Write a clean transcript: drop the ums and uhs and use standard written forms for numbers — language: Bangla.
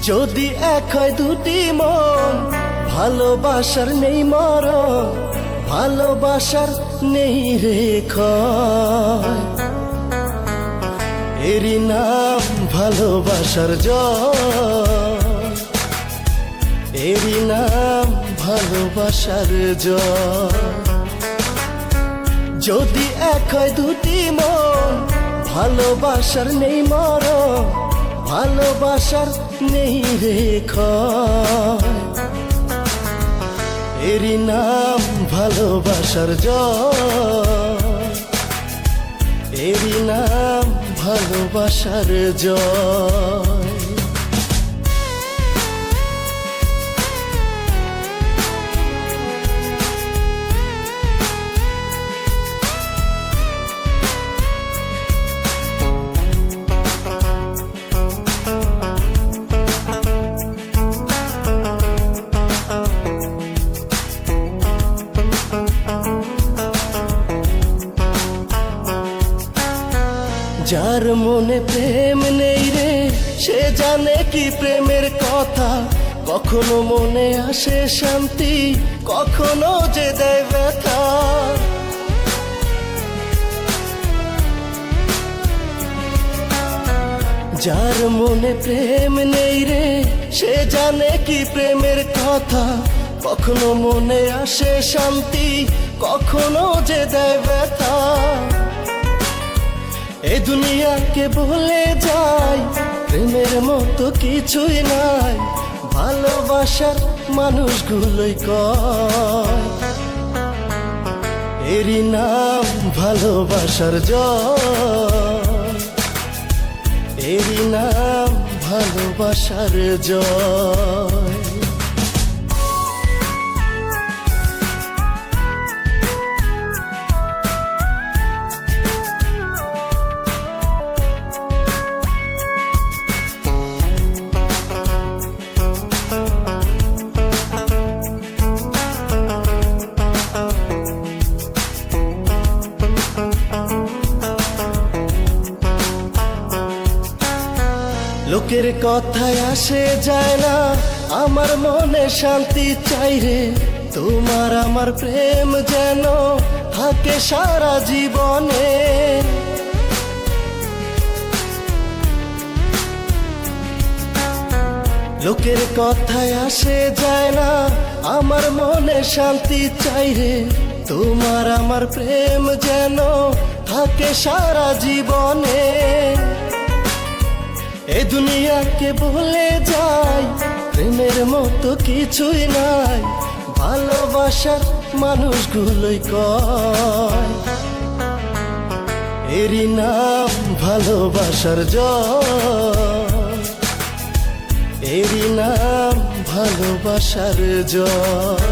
যদি এক হয় দুটি মন, ভালোবাসার নেই মরণ, ভালোবাসার নেই রেখা, এরই নাম ভালোবাসার জয়, এরই নাম ভালোবাসার জয়। যদি এক হয় দুটি মন, ভালোবাসার নেই মরণ, ভালোবাসার নেই রেখা, এরই নাম ভালোবাসার জয়, এরই নাম ভালোবাসার জয়। যার মনে প্রেম নেই রে, সে জানে কি প্রেমের কথা, কখনো মনে আসে শান্তি, কখনো যে দেয় ব্যথা। যার মনে প্রেম নেই রে, সে জানে কি প্রেমের কথা, কখনো মনে আসে শান্তি, কখনো যে দেয় ব্যথা। এই দুনিয়াকে বলে যায় প্রেমের মতো কিছুই নাই, ভালোবাসার মানুষগুলোই কয়, এরই নাম ভালোবাসার জয়, এরই নাম ভালোবাসার জয়। লোকের কথায় আসে যায় না, আমার মনে শান্তি চাই রে, তোমার আমার প্রেম যেন থাকে সারা জীবনে। লোকের কথায় আসে যায় না, আমার মনে শান্তি চাই রে, তোমার আমার প্রেম যেন থাকে সারা জীবনে। এ দুনিয়াকে বলে যায় প্রেমের মতো কিছুই নাই, ভালোবাসার মানুষগুলোই কয়, এরই নাম ভালোবাসার জয়, এরই নাম ভালোবাসার জয়।